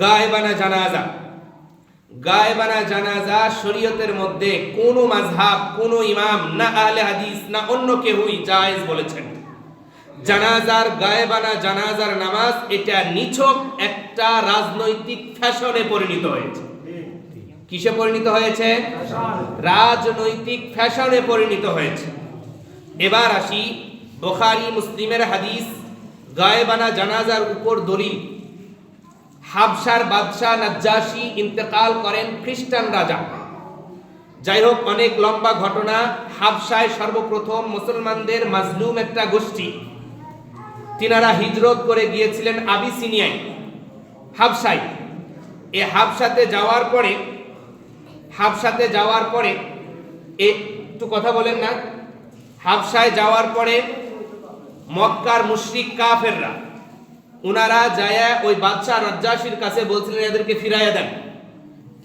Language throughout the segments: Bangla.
গায়েবানা জানাজা। গায়েবানা জানাজা শরীয়তের মধ্যে কোনো মাযহাব, কোনো ইমাম, না আহলে হাদিস, না অন্য কেউই জায়েজ বলেছেন। জানাজার গায়েবানা জানাজার নামাজ এটা নিছক একটা রাজনৈতিক ফ্যাশনে পরিণত হয়েছে। কিসে পরিণত হয়েছে? রাজনৈতিক ফ্যাশনে পরিণত হয়েছে। এবার আসি বুখারী মুসলিমের হাদিস, গায়েবানা জানাজার উপর দলিল। হাবশার বাদশাহ নাজ্জাশী ইন্তেকাল করেন খ্রিস্টান রাজা। যাই হোক, অনেক লম্বা ঘটনা। হাবশায় সর্বপ্রথম মুসলমানদের মাজলুম একটা গোষ্ঠী, তিনারা হিজরত করে গিয়েছিলেন আবিসিনিয়ায়, হাবশায়। এ হাবশাতে যাওয়ার পরে একটু কথা বলেন না। হাবশায় যাওয়ার পরে মক্কার মুশরিক কাফেররা উনারা যায় ওই বাদশাহ নাজ্জাশীর কাছে বলছিলেন এদেরকে ফিরাইয়া দেন।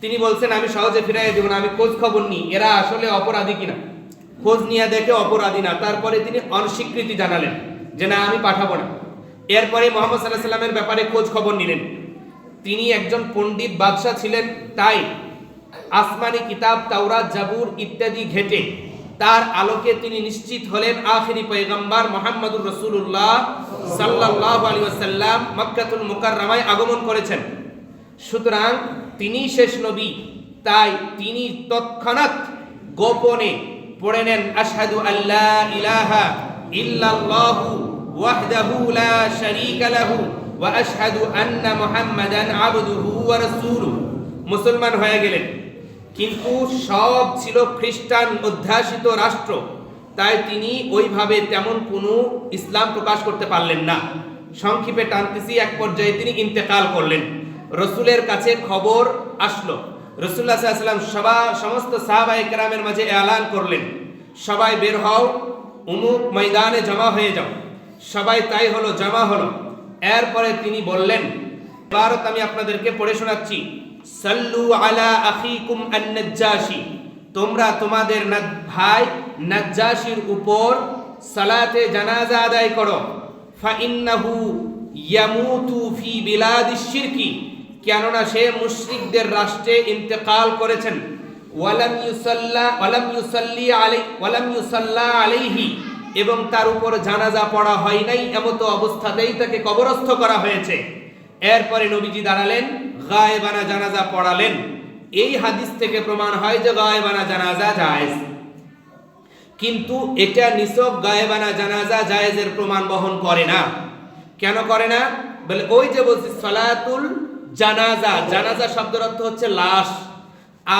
তিনি বলছেন আমি সহজে ফিরাইয়া দেব না, আমি খোঁজ খবর নিই এরা আসলে অপরাধী কিনা। খোঁজ নিয়ে দেখে অপরাধী না। তারপরে তিনি অস্বীকৃতি জানালেন যে না, আমি পাঠাবো না। এরপরে মুহাম্মদ সাল্লাল্লাহু আলাইহি সাল্লামের ব্যাপারে খোঁজ খবর নিলেন। তিনি একজন পণ্ডিত বাদশাহ ছিলেন, তাই আসমানি কিতাব তাওরাত, জাবুর ইত্যাদি ঘেটে তার আলোকে তিনি নিশ্চিত হলেন আখিরি পয়গম্বর মুহাম্মদুর রাসূলুল্লাহ সাল্লাল্লাহু আলাইহি ওয়াসাল্লাম মক্কাতুল মুকাররমায় আগমন করেছেন। সুতরাং তিনি শেষ নবী, তাই তিনি তৎক্ষণাৎ গোপনে পড়ে নেন আশহাদু আল্লা ইলাহা ইল্লাল্লাহু ওয়াহদাহু লা শারীকা লাহু ওয়া আশহাদু আন্না মুহাম্মাদান আবদুহু ওয়া রাসূলুহু। মুসলমান হয়ে গেলেন। কিন্তু সব ছিল খ্রিস্টান অধ্যাসিত রাষ্ট্র, তাই তিনি ওইভাবে তেমন কোনো ইসলাম প্রকাশ করতে পারলেন না। সংক্ষেপে টানতেছি, এক পর্যায়ে তিনি ইন্তেকাল করলেন। রসুলের কাছে খবর আসলো। রাসূলুল্লাহ সাল্লাল্লাহু আলাইহি ওয়াসাল্লাম সমস্ত সাহাবায়ে কেরামের মাঝে এলান করলেন, সবাই বের হও, উমুক ময়দানে জমা হয়ে যাও। সবাই তাই হলো, জমা হলো। এরপরে তিনি বললেন, ইবারত আমি আপনাদেরকে পড়ে শোনাচ্ছি। সাল্লু আলা আখিকুম আন-নাজ্জাশী, তোমরা তোমাদের ভাই নাজ্জাশীর উপর সালাতে জানাজা আদায় করো। ফাইন্নাহু ইয়ামুতু ফি বিলাদিশ শিরকি, কেননা সে মুশরিকদের রাষ্ট্রে ইন্তেকাল করেছেন। ওয়ালাম ইউসাল্লা আলাইহি, এবং তার উপর জানাজা পড়া হয় নাই, এমতো অবস্থাতেই তাকে কবরস্থ করা হয়েছে। এরপরে নবীজি দাঁড়ালেন, গায়েবানা জানাজা পড়ালেন। এই হাদিস থেকে প্রমাণ হয় যে গায়েবানা জানাজা জায়েজ। কিন্তু এটা নিছক গায়েবানা জানাজা জায়েজের প্রমাণ বহন করে না। কেন করে না? বলে ওই যে বলছি সালাতুল জানাজা, জানাজা শব্দের অর্থ হচ্ছে লাশ।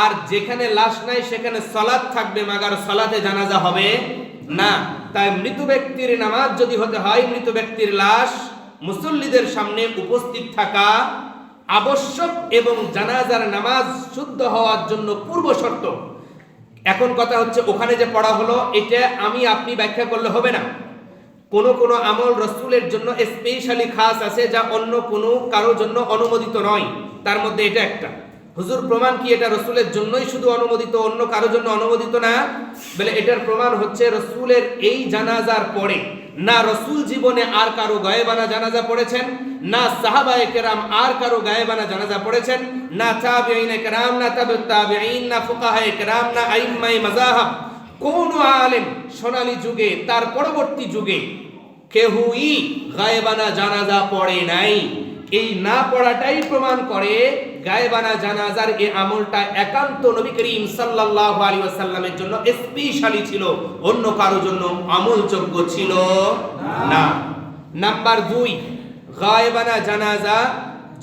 আর যেখানে লাশ নাই সেখানে সালাত থাকবে, মাগার সালাতে জানাজা হবে না। তাই মৃত ব্যক্তির নামাজ যদি হতে হয়, মৃত ব্যক্তির লাশ মুসল্লিদের সামনে উপস্থিত থাকা আবশ্যক, এবং জানাজার নামাজ শুদ্ধ হওয়ার জন্য পূর্ব শর্ত। এখন কথা হচ্ছে ওখানে যে পড়া হলো, এটা আমি আপনি ব্যাখ্যা করলে হবে না। কোন কোন আমল রাসূলের জন্য স্পেশালি খাস আছে, যা অন্য কোনো কারোর জন্য অনুমোদিত নয়। তার মধ্যে এটা একটা। হুজুর প্রমাণ কি এটা রাসূলের জন্যই শুধু অনুমোদিত, অন্য কারোর জন্য অনুমোদিত না? বলে এটার প্রমাণ হচ্ছে রাসূলের এই জানাজার পরে না রাসূল জীবনে আর কারো গায়েবানা জানাজা পড়েছেন, না সাহাবায়ে কেরাম আর কারো গায়েবানা জানাজা পড়েছেন, না তাবিঈনে কেরাম, না তাবিউত তাবিঈন, না ফুকাহায়ে কেরাম, না আইম্মায়ে মাযহাব। কোন আলেম সোনালী যুগে, তার পরবর্তী যুগে কেউই গায়েবানা জানাজা পড়ে নাই। এই না পড়াটাই প্রমাণ করে গায়েবানা জানাজার এই আমলটা একান্ত নবী করিম সাল্লাল্লাহু আলাইহি ওয়াসাল্লামের জন্য স্পেশালি ছিল, অন্য কারোর জন্য আমলযোগ্য ছিল না। নাম্বার 2, গায়েবানা জানাজা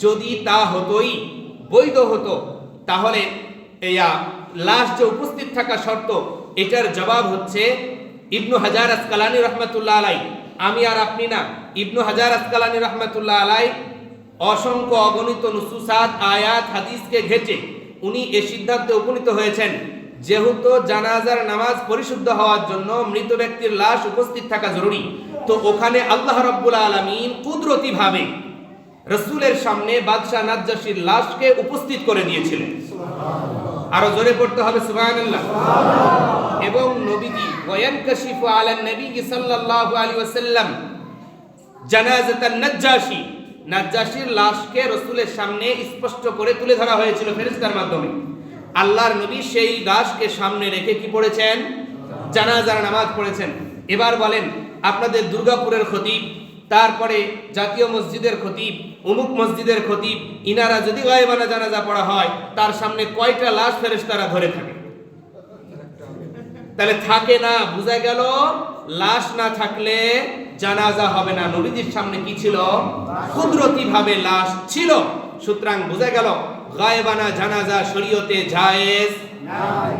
যদি তা হতোই বৈধ হতো, তাহলে লাশ যে উপস্থিত থাকা শর্ত, এটার জবাব হচ্ছে ইবনু হাজার আসকালানী রহমাতুল্লাহ আলাই, আমি আর আপনি না, ইবনু হাজার আসকালানী রহমাতুল্লাহ আলাই অসংখ্য অগণিত নুসুসাত, আয়াত, হাদিসকে ঘেঁটে উনি এ সিদ্ধান্তে উপনীত হয়েছেন, যেহেতু জানাজার নামাজ পরিশুদ্ধ হওয়ার জন্য মৃত ব্যক্তির লাশ উপস্থিত থাকা জরুরি, তো ওখানে আল্লাহ রাব্বুল আলামিন কুদরতি ভাবে রাসূলের সামনে বাদশাহ নাজ্জাশীর লাশকে উপস্থিত করে দিয়েছিলেন। আরো জোরে পড়তে হবে সুবহানাল্লাহ। এবং নবীজি ওয়ায়ানকাশিফু আলান নবী সাল্লাল্লাহু আলাইহি ওয়াসাল্লাম জানাজাতান নাজ্জাশী, নাজ্জাশীর লাশকে রাসূলের সামনে স্পষ্ট করে তুলে ধরা হয়েছিল ফেরেশতার মাধ্যমে। আল্লাহর নবী সেই লাশকে সামনে রেখে কি পড়েছেন? জানাজার নামাজ পড়েছেন। এবার বলেন, আপনাদের দুর্গাপুরের খতিব, তারপরে জাতীয় মসজিদের খতিব, অমুক মসজিদের খতিব, ইনারা যদি গায়েবানা জানাজা পড়া হয়, তার সামনে কয়টা লাশ ফেরেশতারা ধরে থাকে? তাহলে থাকে না, বোঝা গেল লাশ না থাকলে জানাজা হবে না। নবীজির সামনে কি ছিল? কুদরতি ভাবে লাশ ছিল। সুতরাং বোঝা গেল গায়েবানা জানাজা শরীয়তে জায়েজ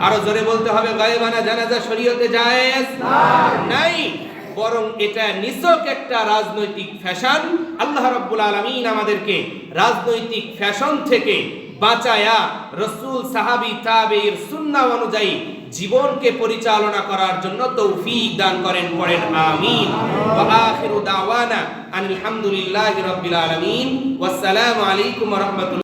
আরো জোরে বলতে হবে, গায়েবানা জানাজা শরীয়তে জায়েজ নাই, বরং এটা নিছক একটা রাজনৈতিক ফ্যাশন। আল্লাহ রাব্বুল আলামিন আমাদেরকে রাজনৈতিক ফ্যাশন থেকে বাঁচায়া রাসূল, সাহাবী, তাবেঈর সুন্নাহ অনুযায়ী জীবনকে পরিচালনা করার জন্য তৌফিক দান করেন। পড়েন আমিন। ওয়া আখিরু দাওয়ানা আলহামদুলিল্লাহি রাব্বিল আলামিন। ওয়াসসালামু আলাইকুম ওয়া রাহমাতুল্লাহ।